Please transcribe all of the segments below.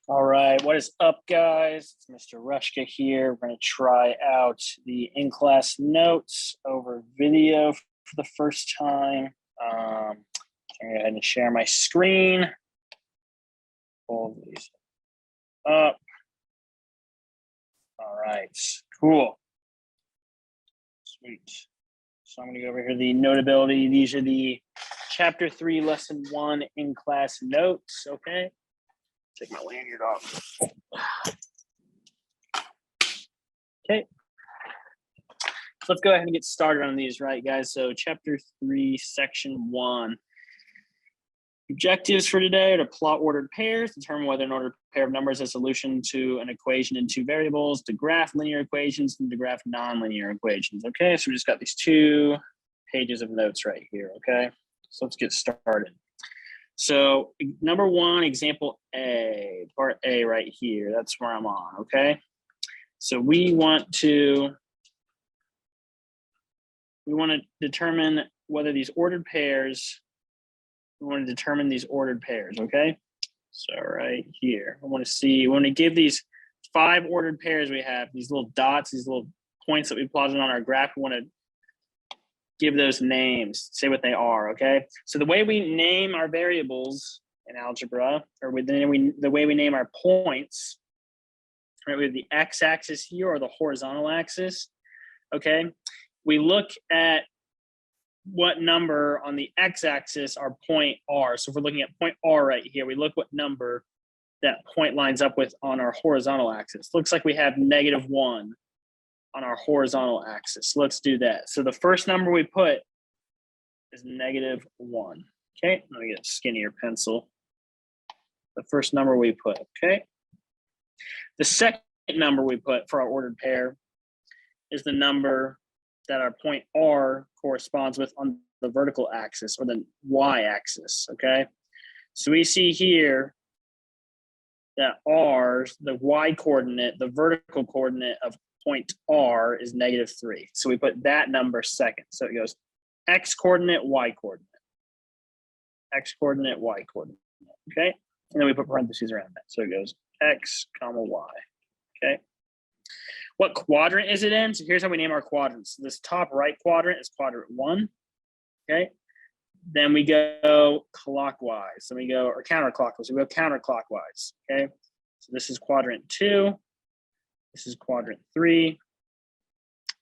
All right, what is up, guys? It's Mr. Rushka here. We're going to try out the in-class notes over video for the first time. I'm going to go ahead and share my screen. Pull these up. All right, cool. Sweet. So I'm going to go over here, the notability. These are the Chapter 3, Lesson 1 in-class notes, okay? Take my lanyard off. Okay. Let's go ahead and get started on these, right, guys? So Chapter 3, Section 1. Objectives for today are to plot ordered pairs, determine whether an ordered pair of numbers is a solution to an equation in two variables, to graph linear equations, and to graph nonlinear equations. Okay, so we just got these 2 pages of notes right here, okay? So let's get started. So number 1, example A, part A right here. That's where I'm on, okay? So we want to determine whether these ordered pairs, we want to determine these ordered pairs, okay? So right here, we want to give these 5 ordered pairs we have, these little dots, these little points that we plotted on our graph, we want to give those names, say what they are, okay? So the way we name our variables in algebra, or the way we name our points, right? We have the x-axis here or the horizontal axis, okay? We look at what number on the x-axis our point R. So if we're looking at point R right here, we look what number that point lines up with on our horizontal axis. Looks like we have -1 on our horizontal axis. Let's do that. So the first number we put is -1. Okay, let me get a skinnier pencil. The first number we put, okay? The second number we put for our ordered pair is the number that our point R corresponds with on the vertical axis or the y-axis, okay? So we see here that R, the y-coordinate, the vertical coordinate of point R is -3. So we put that number second. So it goes x-coordinate, y-coordinate, x-coordinate, y-coordinate, okay? And then we put parentheses around that. So it goes x, comma, y, okay? What quadrant is it in? So here's how we name our quadrants. This top right quadrant is quadrant 1, okay? Then we go clockwise. Then we go, or counterclockwise. We go counterclockwise, okay? So this is quadrant 2. This is quadrant 3.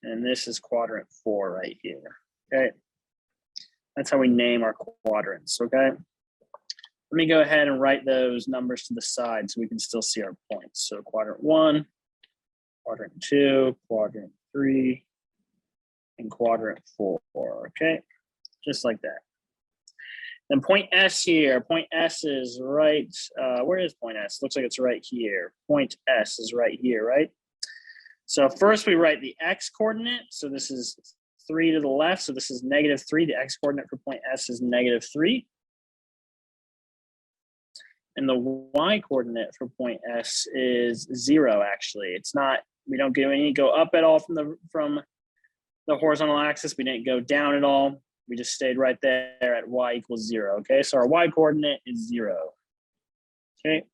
And this is quadrant 4 right here, okay? That's how we name our quadrants, okay? Let me go ahead and write those numbers to the side so we can still see our points. So quadrant 1, quadrant 2, quadrant 3, and quadrant 4, okay? Just like that. Then point S here, point S is right, where is point S? Looks like it's right here. Point S is right here, right? So first we write the x coordinate. So this is 3 to the left. So this is -3. The x coordinate for point S is -3. And the y coordinate for point S is 0, actually. It's not, we don't go up at all from the horizontal axis. We didn't go down at all. We just stayed right there at y equals 0, okay? So our y coordinate is 0, okay?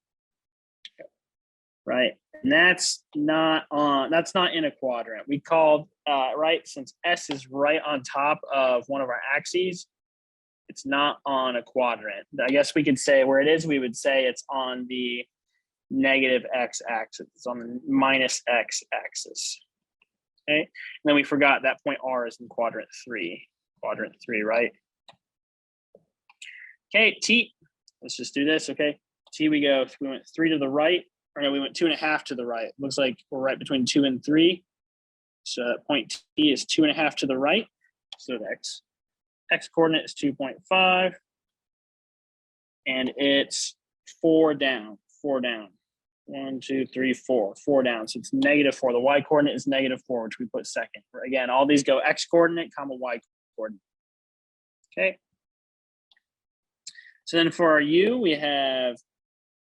Right, and that's not in a quadrant. We called, right, since S is right on top of one of our axes, it's not on a quadrant. I guess we could say where it is, we would say it's on the -x axis. It's on the -x axis, okay? And then we forgot that point R is in quadrant 3, right? Okay, T, let's just do this, okay? T, we went 3 to the right, or no, we went 2.5 to the right. Looks like we're right between 2 and 3. So point T is 2.5 to the right. So the x coordinate is 2.5. And it's 4 down. 1, 2, 3, 4. 4 down. So it's -4. The y coordinate is -4, which we put second. Again, all these go x coordinate, comma, y coordinate. Okay. So then for our u, we have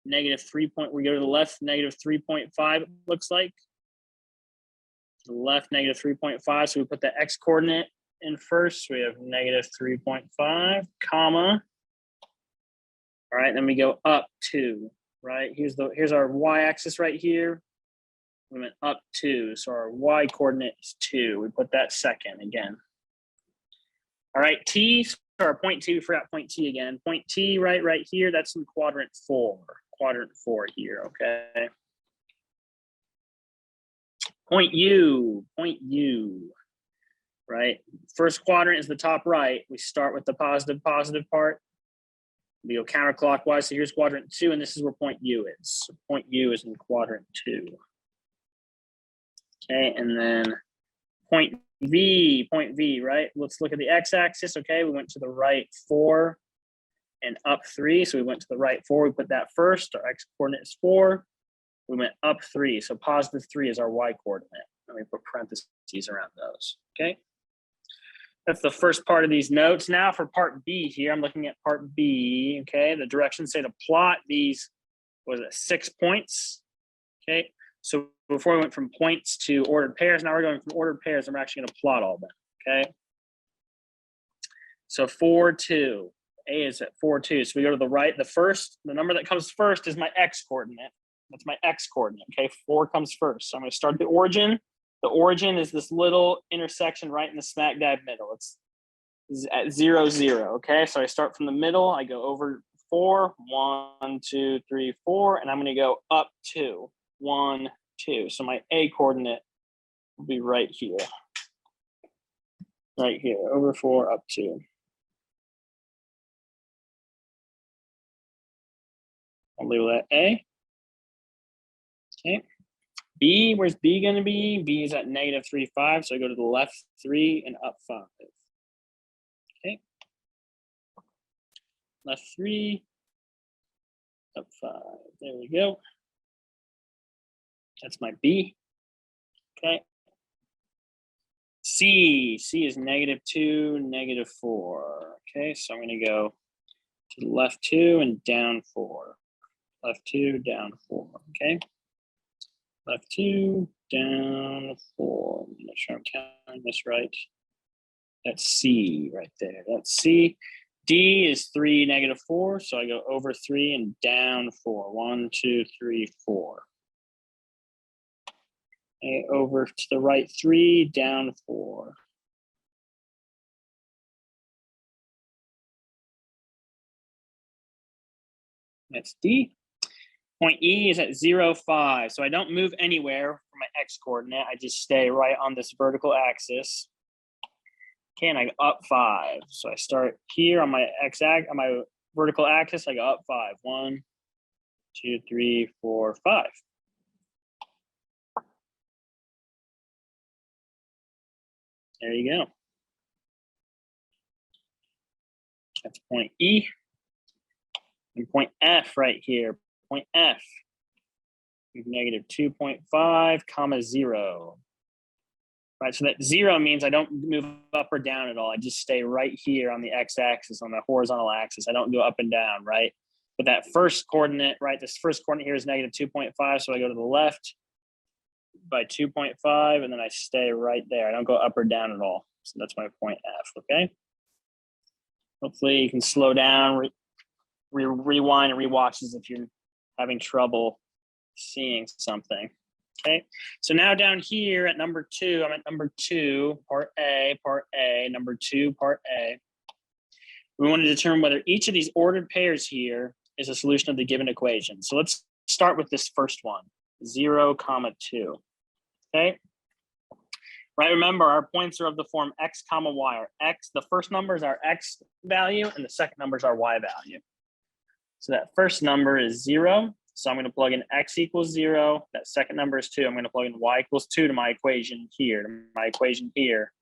-3. We go to the left, -3.5, it looks like. To the left, -3.5. So we put the x coordinate in first. So we have -3.5, comma. All right, then we go up 2. right? Here's our y-axis right here. We went up 2, so our y coordinate is 2. We put that second again. All right, T, so our point T, we forgot point T again. Point T right here, that's in quadrant 4. Quadrant 4 here, okay? Point U, right? First quadrant is the top right. We start with the positive part. We go counterclockwise. So here's quadrant 2, and this is where point U is. So point U is in quadrant 2. Okay, and then point V, right? Let's look at the x-axis. Okay, we went to the right 4 and up 3. So we went to the right 4. We put that first. Our x coordinate is 4. We went up 3. So positive 3 is our y coordinate. Let me put parentheses around those. Okay. That's the first part of these notes. Now for part B here, I'm looking at part B. Okay. The directions say to plot these, was it 6 points? Okay. So before we went from points to ordered pairs, now we're going from ordered pairs and we're actually going to plot all of them. Okay. So 4, 2. A is at 4, 2. So we go to the right. The number that comes first is my x coordinate. That's my x coordinate. Okay. 4 comes first. So I'm going to start at the origin. The origin is this little intersection right in the smack dab middle. It's at 0, 0. Okay. So I start from the middle. I go over 4, 1, 2, 3, 4, and I'm going to go up 2, 1, 2. So my A coordinate will be right here. Right here, over 4, up 2. I'll label that A. Okay. B, where's B going to be? B is at negative 3, 5. So I go to the left 3 and up 5. Okay. Left 3, up 5. There we go. That's my B. Okay. C is negative 2, negative 4. Okay, so I'm going to go to the left 2 and down 4. Left 2, down 4. Okay. Left 2, down 4. I'm not sure I'm counting this right. That's C right there. That's C. D is 3, negative 4. So I go over 3 and down 4. 1, 2, 3, 4. Okay, over to the right 3, down 4. That's D. Point E is at 0, 5. So I don't move anywhere for my x coordinate. I just stay right on this vertical axis. Okay, and I go up 5. So I start here on my on my vertical axis. I go up 5. 1, 2, 3, 4, 5. There you go. That's point E. And point F right here. Point F. Negative 2.5, comma 0. Right, so that 0 means I don't move up or down at all. I just stay right here on the x-axis, on the horizontal axis. I don't go up and down, right? But that first coordinate, right, this first coordinate here is negative 2.5, so I go to the left by 2.5, and then I stay right there. I don't go up or down at all. So that's my point F, okay? Hopefully you can slow down, rewind and rewatch as if you're having trouble seeing something. Okay, so now down here at number 2, I'm at number 2, part A, number 2, part A. We want to determine whether each of these ordered pairs here is a solution of the given equation. So let's start with this first one, 0, 2. Okay, right, remember our points are of the form x, y, or x. The first number is our x value and the second number is our y value. So that first number is 0. So I'm going to plug in x equals 0. That second number is 2. I'm going to plug in y equals 2 to my equation here.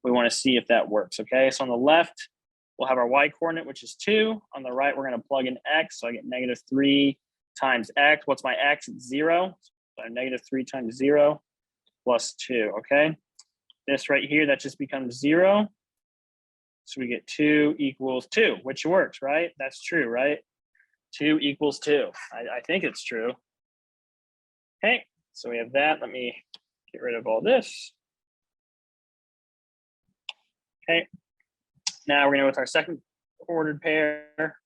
We want to see if that works. Okay, so on the left, we'll have our y coordinate, which is 2. On the right, we're going to plug in x. So I get negative 3 times x. What's my x? It's 0. So negative 3 times 0 plus 2. Okay, this right here, that just becomes 0. So we get 2 equals 2, which works, right? That's true, right? 2 equals 2. I think it's true. Okay, so we have that. Let me get rid of all this. Okay, now we're going to go with our second ordered pair.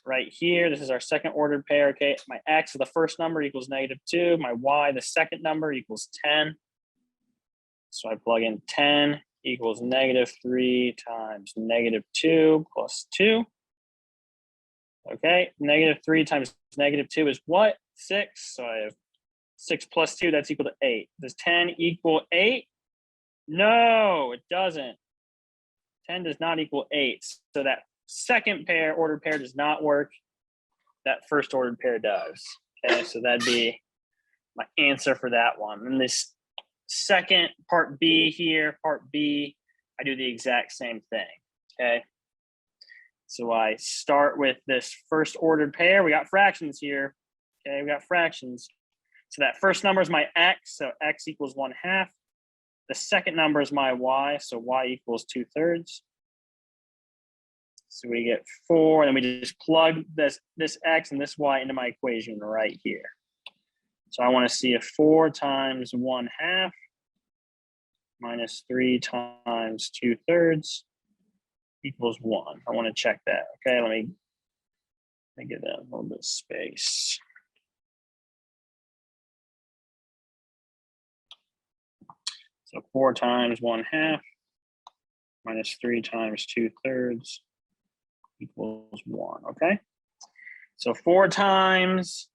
right here. This is our second ordered pair. Okay, my x, the first number, equals -2. My y, the second number, equals 10. So I plug in 10 equals -3 times -2 plus 2. Okay, -3 times -2 is what? 6. So I have 6 plus 2, that's equal to 8. Does 10 equal 8? No, it doesn't. 10 does not equal 8. So that second pair, ordered pair, does not work. That first ordered pair does. Okay, so that'd be my answer for that one. And this second part B here, part B, I do the exact same thing. Okay. So I start with this first ordered pair. We got fractions here. Okay, we got fractions. So that first number is my x, so x equals 1/2. The second number is my y, so y equals 2/3. So we get 4, and then we just plug this x and this y into my equation right here. So I want to see if 4 times 1/2 minus 3 times 2/3 equals 1. I want to check that. Okay, let me give that a little bit of space. So 4 times 1/2 minus 3 times 2/3 equals 1. Okay, so 4 times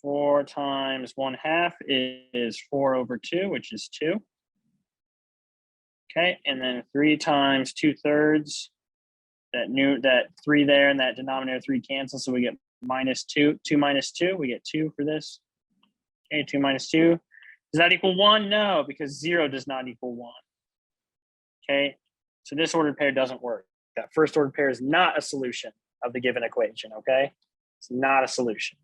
1/2 is 4/2, which is 2. Okay, and then 3 times 2/3, that 3 there and that denominator 3 cancel, so we get -2. 2 minus 2, we get 2 for this. Okay, 2 minus 2. Does that equal 1? No, because 0 does not equal 1. Okay, so this ordered pair doesn't work. That first ordered pair is not a solution of the given equation, okay? It's not a solution.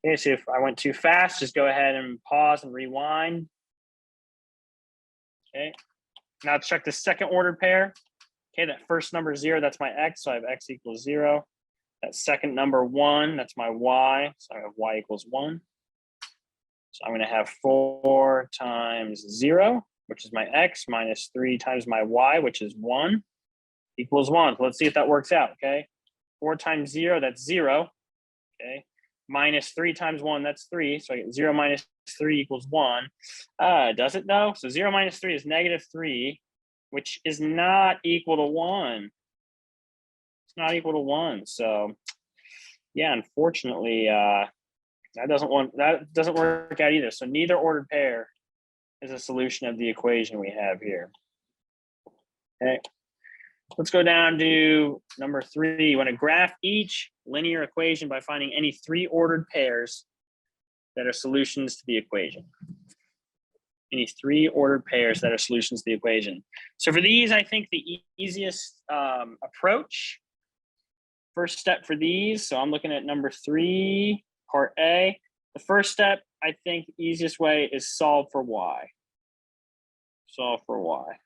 Okay, so if I went too fast, just go ahead and pause and rewind. Okay, now let's check the second ordered pair. Okay, that first number is 0, that's my x, so I have x equals 0. That second number 1, that's my y, so I have y equals 1. So I'm going to have 4 times 0, which is my x, minus 3 times my y, which is 1, equals 1. So let's see if that works out, okay? 4 times 0, that's 0, okay? Minus 3 times 1, that's 3. So I get 0 minus 3 equals 1. Does it though? So 0 minus 3 is -3, which is not equal to 1. It's not equal to 1. So yeah, unfortunately, that doesn't work out either. So neither ordered pair is a solution of the equation we have here. Okay, let's go down to number 3. You want to graph each linear equation by finding any 3 ordered pairs that are solutions to the equation. Any 3 ordered pairs that are solutions to the equation. So for these, I think the easiest approach, first step for these, so I'm looking at number 3, part A. The first step, I think the easiest way is solve for y. Solve for y.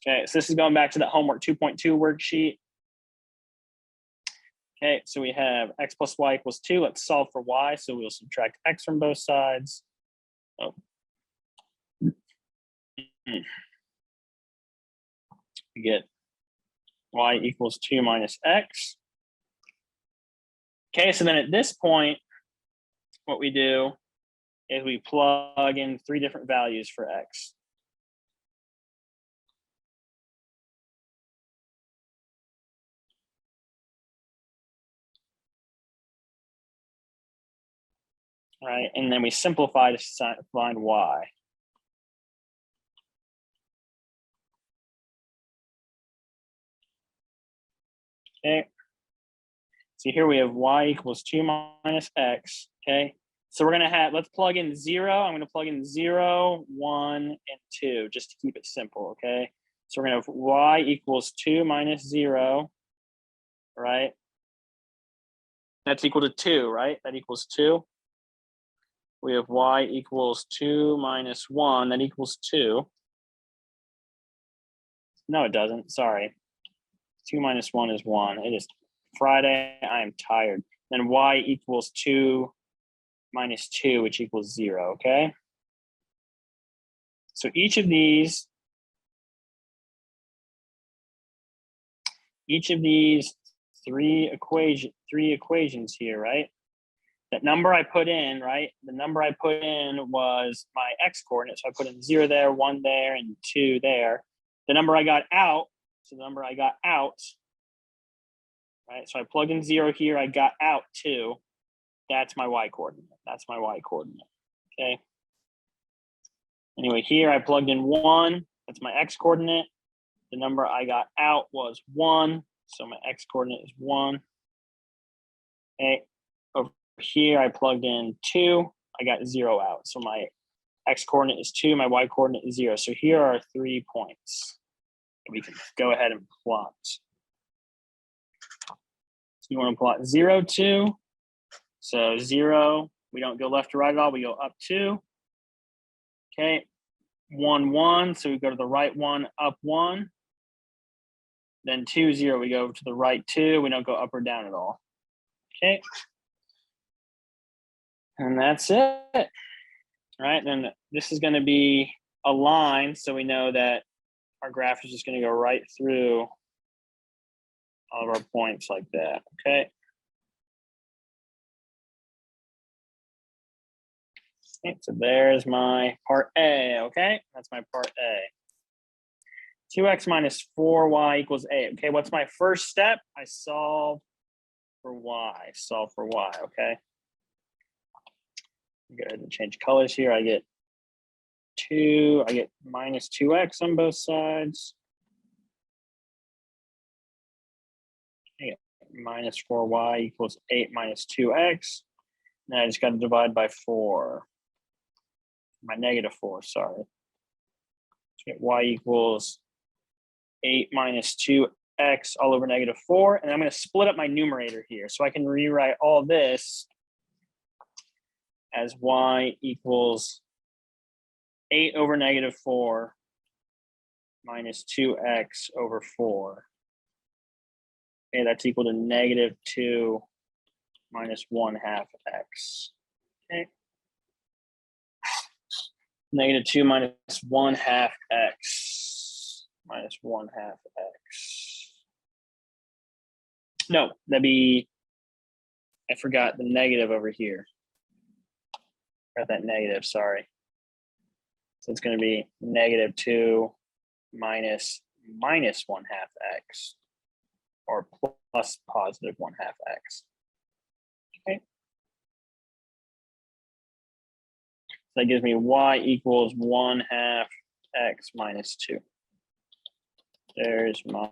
Okay, so this is going back to that homework 2.2 worksheet. Okay, so we have x plus y equals 2. Let's solve for y. So we'll subtract x from both sides. Oh. We get y equals 2 minus x. Okay, so then at this point, what we do is we plug in 3 different values for x. All right, and then we simplify to find y. Okay, so here we have y equals 2 minus x. Okay, so we're gonna have, let's plug in 0. I'm gonna plug in 0, 1, and 2 just to keep it simple. Okay, so we're gonna have y equals 2 minus 0, right? That's equal to 2, right? That equals 2. We have y equals 2 minus 1, that equals 2. No, it doesn't, sorry. 2 minus 1 is 1. It is Friday, I am tired. Then y equals 2 minus 2, which equals 0, okay? So each of these each of these three equations here, right? That number I put in, right? The number I put in was my x coordinate. So I put in 0 there, 1 there, and 2 there. The number I got out, so the number I got out, right? So I plugged in 0 here, I got out 2. That's my y coordinate. That's my y coordinate, okay? Anyway, here I plugged in 1. That's my x coordinate. The number I got out was 1. So my x coordinate is 1. Okay. Over here, I plugged in 2. I got 0 out. So my x coordinate is 2. My y coordinate is 0. So here are 3 points we can go ahead and plot. So you want to plot 0, 2. So 0, we don't go left to right at all. We go up 2. Okay. 1, 1. So we go to the right 1, up 1. Then 2, 0. We go to the right 2. We don't go up or down at all. Okay. And that's it. All right. Then this is going to be a line. So we know that our graph is just going to go right through all of our points like that. Okay. Okay, so there's my part A. Okay. That's my part A. 2x minus 4y equals A. Okay. What's my first step? I solve for y. Solve for y. Okay. Go ahead and change colors here. I get 2, I get minus 2x on both sides. I get minus 4y equals 8 minus 2x. Now I just got to divide by 4. My negative 4, sorry. So get y equals 8 minus 2x all over negative 4. And I'm going to split up my numerator here. So I can rewrite all this as y equals 8 over negative 4 minus 2x over 4. Okay, that's equal to negative 2 minus 1/2 x. Okay. Negative 2 minus 1/2 x minus 1/2 x. No, that'd be, I forgot the negative over here. Got that negative, sorry. So it's going to be negative 2 minus 1/2 x, or plus positive 1/2 x. Okay. So that gives me y equals 1/2 x minus 2. There's my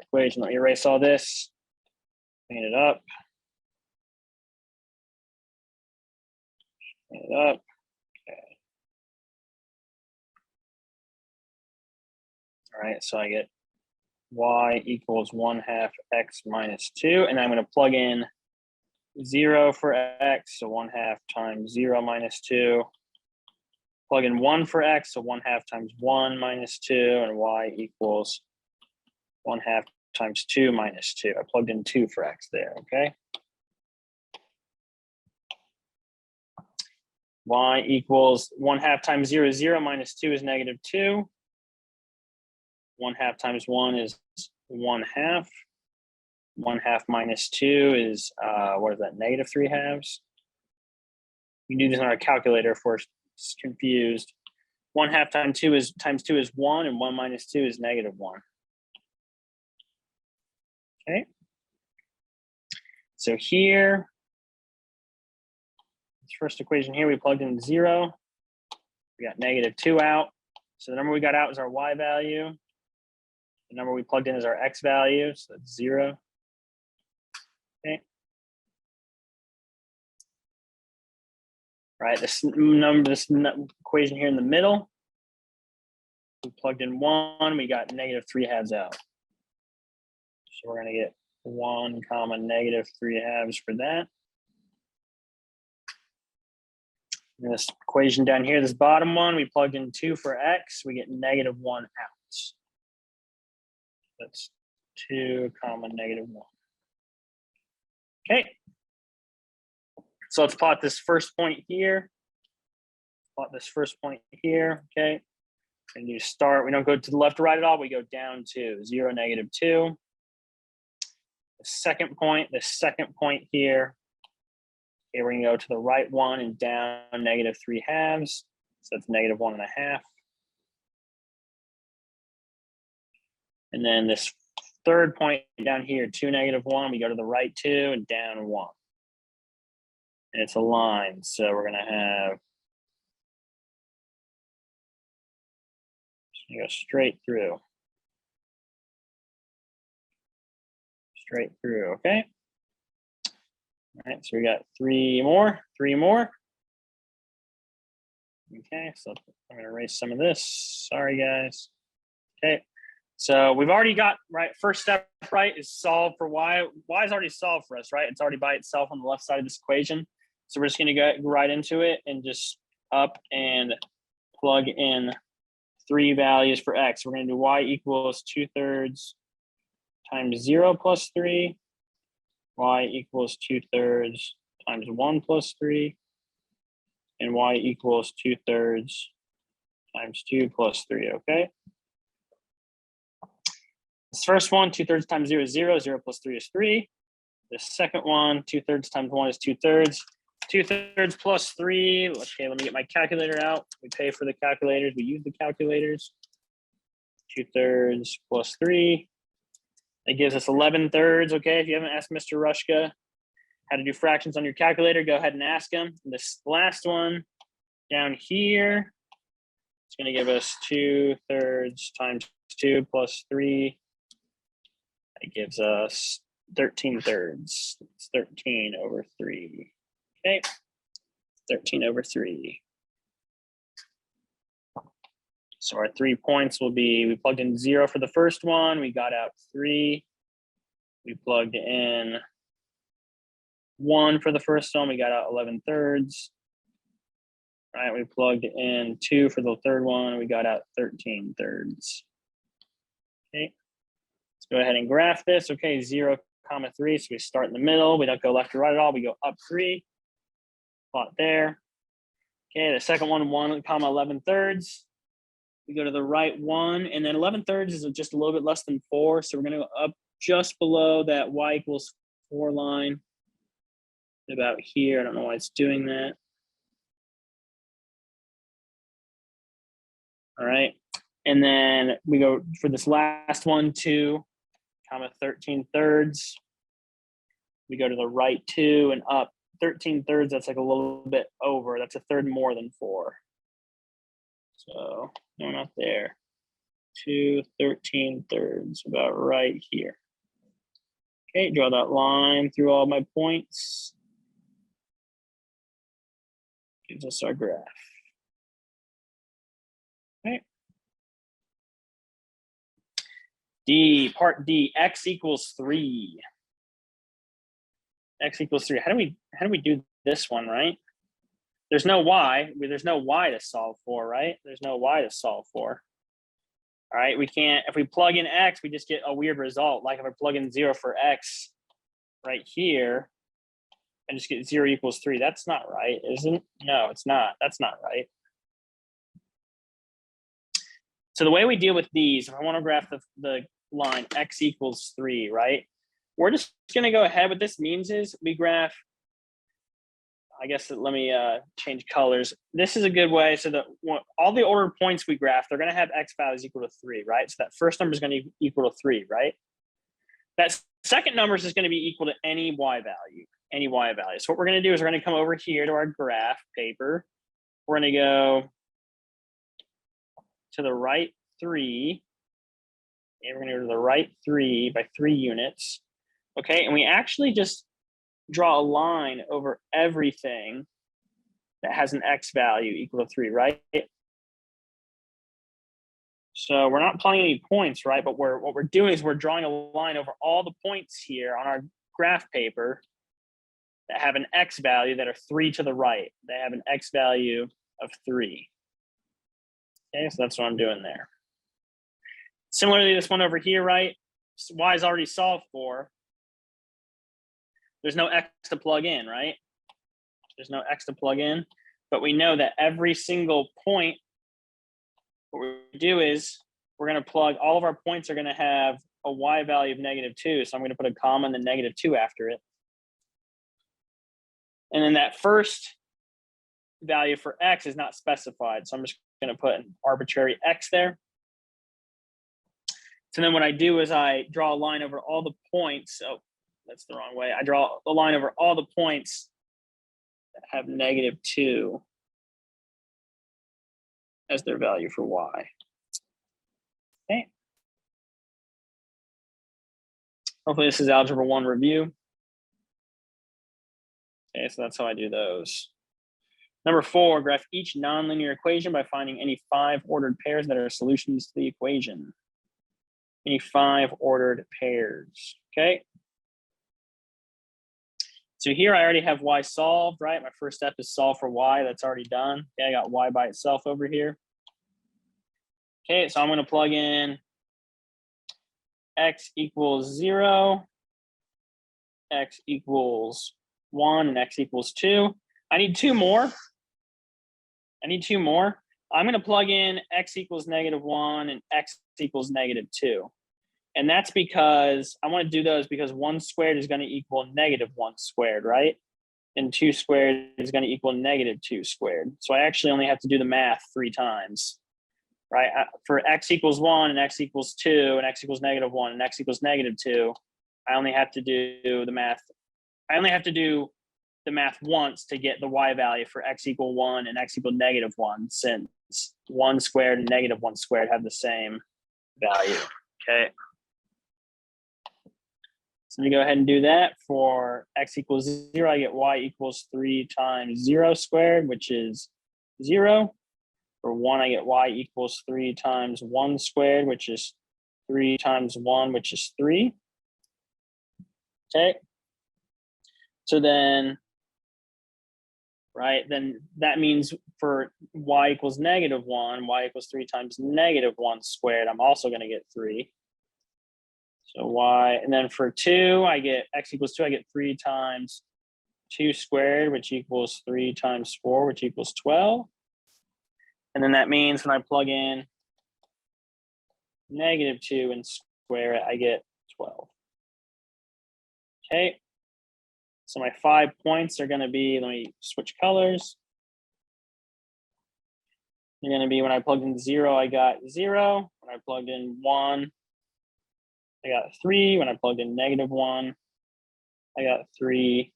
equation. Let me erase all this, clean it up. Clean it up. Okay. All right, so I get y equals 1/2 x minus 2, and I'm going to plug in 0 for x, so 1/2 times 0 minus 2. Plug in 1 for x, so 1/2 times 1 minus 2, and y equals 1/2 times 2 minus 2. I plugged in 2 for x there, okay? Y equals 1/2 times 0 is 0, minus 2 is negative 2. 1/2 times 1 is 1/2. 1/2 minus 2 is, what is that, negative 3/2. You can do this on our calculator if we're confused. 1/2 times 2 is 1, and 1 minus 2 is negative 1. Okay. So here, this first equation here, we plugged in 0. We got negative 2 out. So the number we got out is our y value. The number we plugged in is our x value, so that's 0. Okay. Right, this equation here in the middle, we plugged in 1, we got negative 3/2 out. So we're going to get 1 comma negative 3/2 for that. And this equation down here, this bottom one, we plugged in 2 for x, we get negative 1 out. That's 2 comma negative 1. Okay. So let's plot this first point here. Plot this first point here, okay? And you start, we don't go to the left or right at all, we go down to 0, negative 2. the second point here. Okay, we're gonna go to the right one and down -3/2. So that's -1.5. And then this third point down here, 2, -1, we go to the right 2 and down 1. And it's a line, so we're gonna have, go straight through. Straight through, okay? All right, so we got three more. Okay, so I'm gonna erase some of this. Sorry, guys. Okay, so we've already got, right, first step, right, is solve for y. Y is already solved for us, right? It's already by itself on the left side of this equation. So we're just gonna go right into it and just up and plug in 3 values for x. We're gonna do y equals 2/3 times 0 plus 3. Y equals 2/3 times 1 plus 3. And y equals 2/3 times 2 plus 3, okay? This first one, 2/3 times 0 is 0. 0 plus 3 is 3. The second one, 2/3 times 1 is 2/3. 2/3 plus 3. Okay, let me get my calculator out. We pay for the calculators. We use the calculators. 2/3 plus 3. It gives us 11/3. Okay, if you haven't asked Mr. Rushka how to do fractions on your calculator, go ahead and ask him. This last one down here, it's going to give us 2/3 times 2 plus 3. It gives us 13/3. It's 13/3. Okay, 13/3. So our 3 points will be, we plugged in 0 for the first one, we got out 3. We plugged in 1 for the first one, we got out 11/3. All right, we plugged in 2 for the third one, we got out 13/3. Okay, let's go ahead and graph this. Okay, 0, 3, so we start in the middle. We don't go left or right at all, we go up 3. Plot there. Okay, the second one, 1, 11/3. We go to the right one, and then 11/3 is just a little bit less than 4, so we're going to go up just below that y equals 4 line, about here. I don't know why it's doing that. All right, and then we go for this last one, 2, 13/3. We go to the right 2 and up 13/3. That's like a little bit over. That's a third more than 4. So no, not there. 2 13/3, about right here. Okay, draw that line through all my points. Gives us our graph. Okay. D, part D, x equals 3. X equals 3. How do we do this one, right? There's no y. There's no y to solve for, right? There's no y to solve for. All right, we can't, if we plug in x, we just get a weird result. Like if I plug in 0 for x right here, and just get 0 equals 3. That's not right, isn't it? No, it's not. That's not right. So the way we deal with these, if I want to graph the line x equals 3, right? We're just going to go ahead. What this means is we graph, I guess, let me change colors. This is a good way. So that all the ordered points we graph, they're going to have x values equal to 3, right? So that first number is going to equal to 3, right? That second number is going to be equal to any y value, any y value. So what we're going to do is we're going to come over here to our graph paper. We're going to go to the right 3, and we're going to go to the right 3 by 3 units. Okay, and we actually just draw a line over everything that has an x value equal to 3, right? So we're not plotting any points, right? But what we're doing is we're drawing a line over all the points here on our graph paper that have an x value that are 3 to the right. They have an x value of 3. Okay, so that's what I'm doing there. Similarly, this one over here, right? Y is already solved for. There's no x to plug in, right? There's no x to plug in, but we know that every single point, what we do is we're going to plug, all of our points are going to have a y value of -2. So I'm going to put a comma and then -2 after it. And then that first value for x is not specified. So I'm just going to put an arbitrary x there. So then what I do is I draw a line over all the points. Oh, that's the wrong way. I draw a line over all the points that have -2 as their value for y. Okay. Hopefully this is Algebra 1 review. Okay, so that's how I do those. Number 4, graph each nonlinear equation by finding any 5 ordered pairs that are solutions to the equation. Any 5 ordered pairs, okay? So here I already have y solved, right? My first step is solve for y, that's already done. Okay, I got y by itself over here. Okay, so I'm gonna plug in x equals 0, x equals 1, and x equals 2. I need 2 more. I'm going to plug in x equals -1 and x equals -2. And that's because I want to do those because 1 squared is going to equal -1 squared, right? And 2 squared is going to equal -2 squared. So I actually only have to do the math 3 times, right? For x equals 1 and x equals 2 and x equals -1 and x equals -2, I only have to do the math. I only have to do the math once to get the y value for x equal 1 and x equal -1, since 1 squared and -1 squared have the same value, okay? So let me go ahead and do that. For x equals 0, I get y equals 3 times 0 squared, which is 0. For 1, I get y equals 3 times 1 squared, which is 3 times 1, which is 3. Okay. So then, right, then that means for y equals -1, y equals 3 times -1 squared, I'm also going to get 3. So y, and then for 2, I get x equals 2, I get 3 times 2 squared, which equals 3 times 4, which equals 12. And then that means when I plug in -2 and square it, I get 12. Okay. So my 5 points are going to be, let me switch colors. They're going to be when I plugged in 0, I got 0. When I plugged in 1, I got 3. When I plugged in -1, I got 3.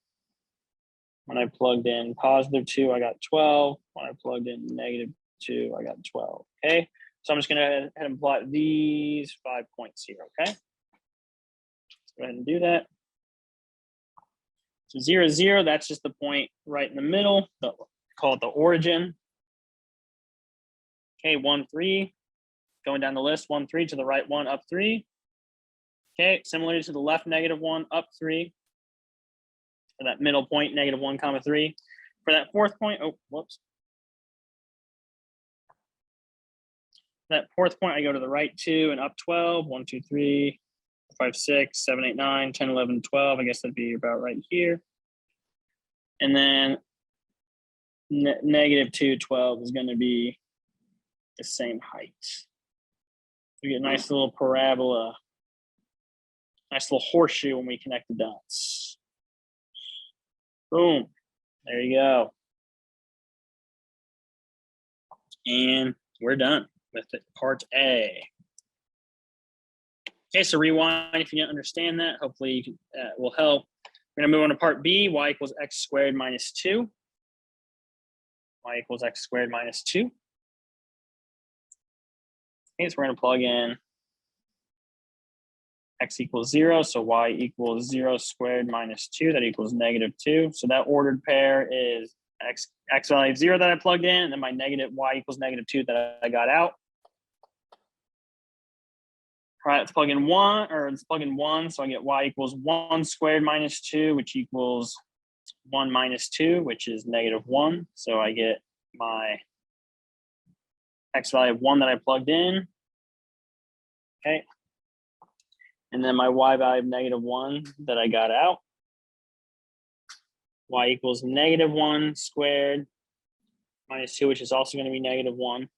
When I plugged in +2, I got 12. When I plugged in -2, I got 12. Okay. So I'm just going to go ahead and plot these 5 points here. Okay. Let's go ahead and do that. So 0, 0, that's just the point right in the middle. Call it the origin. Okay, 1, 3. Going down the list, 1, 3 to the right 1, up 3. Okay, similarly to the left -1, up 3. For that middle point, -1, comma 3. For that fourth point, oh, whoops. That fourth point, I go to the right 2 and up 12. 1, 2, 3, 5, 6, 7, 8, 9, 10, 11, 12. I guess that'd be about right here. And then -2, 12 is going to be the same height. We get a nice little parabola, nice little horseshoe when we connect the dots. Boom. There you go. And we're done with part A. Okay, so rewind if you didn't understand that. Hopefully you can, will help. We're going to move on to part B, y equals x squared minus 2. Y equals x squared minus 2. Okay, so we're going to plug in x equals 0, so y equals 0 squared minus 2, that equals -2. So that ordered pair is x value of 0 that I plugged in, and then my y equals -2 that I got out. All right, let's plug in 1, so I get y equals 1 squared minus 2, which equals 1 minus 2, which is -1. So I get my x value of 1 that I plugged in. Okay. And then my y value of -1 that I got out. Y equals -1 squared minus 2, which is also going to be -1.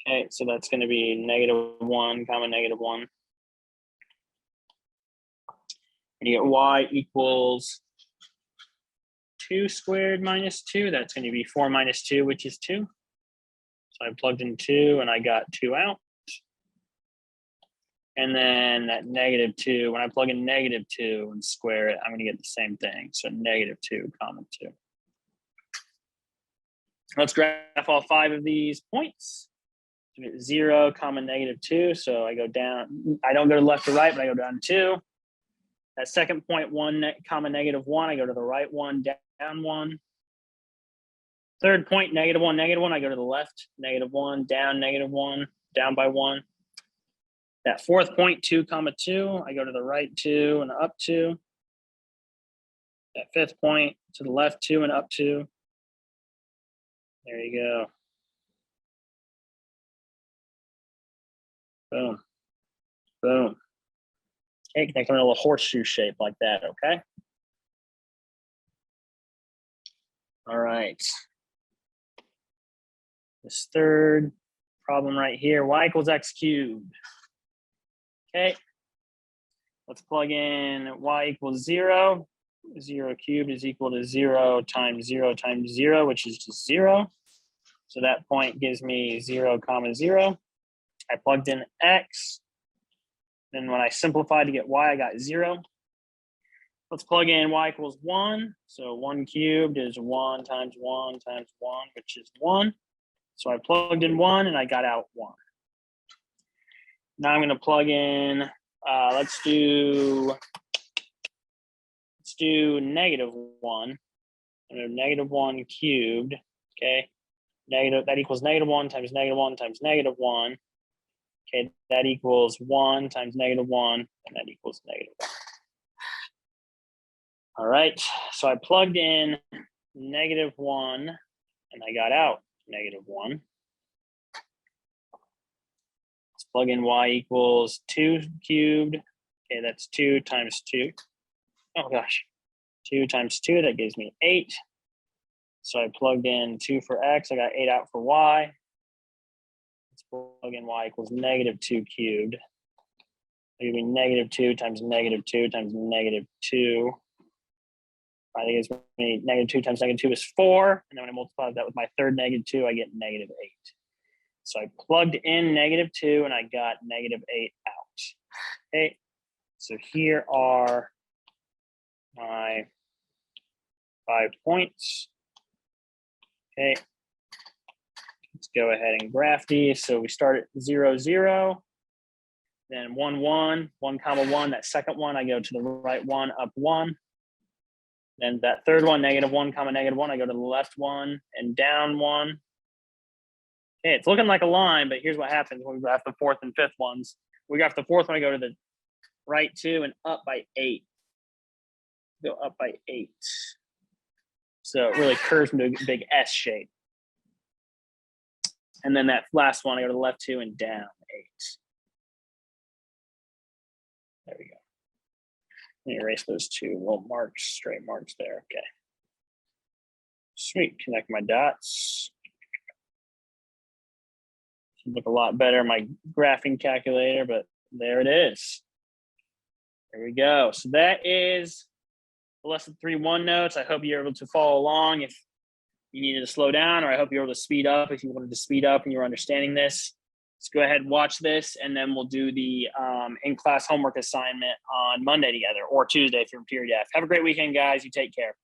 Okay, so that's going to be -1, comma -1. And you get y equals 2 squared minus 2. That's going to be 4 minus 2, which is 2. So I plugged in 2 and I got 2 out. And then that -2, when I plug in -2 and square it, I'm going to get the same thing. So -2, comma 2. Let's graph all 5 of these points. 0, comma -2. So I go down. I don't go to left to right, but I go down 2. That second point, 1, comma -1. I go to the right 1, down 1. Third point, -1, -1. I go to the left, -1, down -1, down by 1. That fourth point, 2, comma 2. I go to the right 2 and up 2. That fifth point, to the left 2 and up 2. There you go. Boom. Boom. Okay, connect them in a little horseshoe shape like that, okay? All right. This third problem right here, y equals x cubed. Okay. Let's plug in y equals 0. 0 cubed is equal to 0 times 0 times 0, which is just 0. So that point gives me 0, comma 0. I plugged in x. Then when I simplified to get y, I got 0. Let's plug in y equals 1. So 1 cubed is 1 times 1 times 1, which is 1. So I plugged in 1 and I got out 1. Now I'm going to plug in, let's do -1. -1 cubed, okay? That equals -1 times -1 times -1. Okay, that equals 1 times -1, and that equals -1. All right, so I plugged in -1, and I got out -1. Let's plug in y equals 2 cubed. Okay, that's 2 times 2. Oh gosh, 2 times 2, that gives me 8. So I plugged in 2 for x, I got 8 out for y. Let's plug in y equals -2 cubed. It'll give me -2 times -2 times -2. I think it's -2 times -2 is 4. And then when I multiply that with my third -2, I get -8. So I plugged in -2 and I got -8 out. Okay, so here are my 5 points. Okay, let's go ahead and graph these. So we start at 0, 0, then 1, 1, 1, comma 1. That second one, I go to the right 1, up 1. Then that third one, -1, comma -1, I go to the left 1 and down 1. Okay, it's looking like a line, but here's what happens when we graph the fourth and fifth ones. We graph the fourth one, I go to the right 2 and up by 8. Go up by 8. So it really curves into a big S shape. And then that last one, I go to the left 2 and down 8. There we go. Let me erase those 2 little marks, straight marks there. Okay. Sweet. Connect my dots. Should look a lot better in my graphing calculator, but there it is. There we go. So that is the lesson 3-1 notes. I hope you're able to follow along if you needed to slow down, or I hope you're able to speed up if you wanted to speed up and you were understanding this. Let's go ahead and watch this, and then we'll do the in-class homework assignment on Monday together, or Tuesday if you're in period F. Have a great weekend, guys. You take care.